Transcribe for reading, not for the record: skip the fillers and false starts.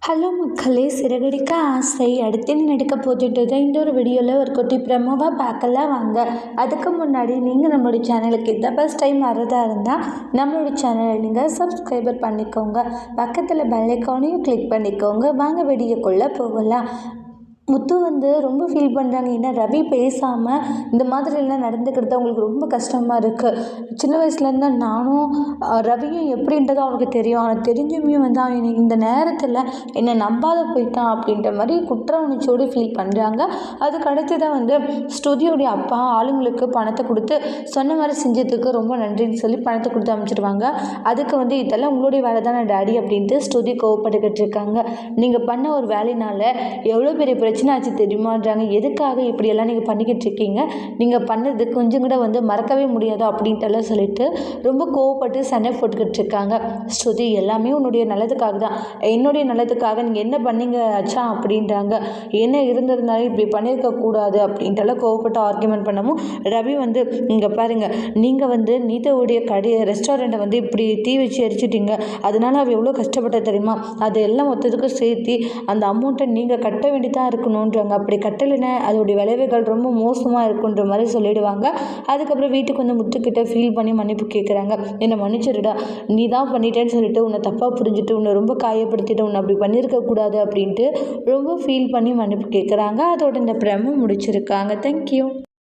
Hello மக்களே, சிறகடிக்க ஆசை அடுத்து என்ன நடக்க போட்டுட்டு இந்த ஒரு வீடியோவில் ஒரு குட்டி ப்ரமோவாக பார்க்கலாம் வாங்க. அதுக்கு முன்னாடி நீங்கள் நம்மளுடைய சேனலுக்கு இந்த ஃபஸ்ட் டைம் வரதா இருந்தால் நம்மளுடைய சேனலை நீங்கள் சப்ஸ்கிரைபர் பண்ணிக்கோங்க. பக்கத்தில் பெல் ஐக்கானையும் கிளிக் பண்ணிக்கோங்க. வாங்க வீடியோக்குள்ளே போகலாம். முத்து ரொம்ப ஃபீல் பண்ணுறாங்க. ஏன்னா ரவி பேசாமல் இந்த மாதிரிலாம் நடந்துக்கிறது அவங்களுக்கு ரொம்ப கஷ்டமாக இருக்குது. சின்ன வயசுலேருந்து நானும் ரவியும் எப்படின்றது அவனுக்கு தெரியும். ஆனால் தெரிஞ்சுமே அவன் இந்த நேரத்தில் என்னை நம்பாத போயிட்டான் அப்படின்ற மாதிரி குற்ற உணர்ச்சியோடு ஃபீல் பண்ணுறாங்க. அதுக்கு அடுத்து தான் ஸ்டுடியோடைய அப்பா ஆளுங்களுக்கு பணத்தை கொடுத்து சொன்ன மாதிரி செஞ்சதுக்கு ரொம்ப நன்றின்னு சொல்லி பணத்தை கொடுத்து அமைச்சிடுவாங்க. அதுக்கு இதெல்லாம் உங்களுடைய வேலை தானே டாடி அப்படின்ட்டு ஸ்டுடியோ கோவப்பட்டுக்கிட்டு இருக்காங்க. நீங்கள் பண்ண ஒரு வேலையினால எவ்வளோ பெரிய பிரச்சனை ஆச்சு தெரியுமான்றாங்க. எதுக்காக இப்படியெல்லாம் நீங்கள் பண்ணிக்கிட்டு இருக்கீங்க, நீங்கள் பண்ணது கொஞ்சம் கூட மறக்கவே முடியாதோ அப்படின்ட்டுலாம் சொல்லிட்டு ரொம்ப கோவப்பட்டு சண்டை போட்டுக்கிட்டு இருக்காங்க. ஸ்ருதி எல்லாமே உன்னுடைய நல்லதுக்காக தான், என்னுடைய நல்லதுக்காக நீங்கள் என்ன பண்ணீங்க ஆச்சா அப்படின்றாங்க. என்ன இருந்திருந்தாலும் இப்படி பண்ணியிருக்க கூடாது அப்படின்ட்டுலாம் கோவப்பட்டு ஆர்கியூமெண்ட் பண்ணவும் ரவி இங்கே பாருங்கள், நீங்கள் நீதாவுடைய ரெஸ்டாரண்ட்டை இப்படி தீ வச்சு எரிச்சிட்டிங்க, அதனால அவள் எவ்வளோ கஷ்டப்பட்ட தெரியுமா, அது எல்லாம் மொத்தத்துக்கும் சேர்த்து அந்த அமௌண்ட்டை நீங்கள் கட்ட வேண்டியதாக இருக்கணுன்றாங்க. அப்படி கட்டலைன்னா அதோடைய விளைவுகள் ரொம்ப மோசமாக இருக்குன்ற மாதிரி சொல்லிடுவாங்க. அதுக்கப்புறம் வீட்டுக்கு முத்துக்கிட்ட ஃபீல் பண்ணி மன்னிப்பு கேட்குறாங்க. என்னை மன்னிச்சிருடா, நீ தான் பண்ணிட்டேன்னு சொல்லிட்டு உன்னை தப்பாக புரிஞ்சுட்டு உன்னை ரொம்ப காயப்படுத்திட்டு உன்னை அப்படி பண்ணியிருக்கக்கூடாது அப்படின்ட்டு ரொம்ப ஃபீல் பண்ணி மன்னிப்பு கேட்குறாங்க. அதோட இந்த பிரம முடிச்சிருக்காங்க. தேங்க்யூ.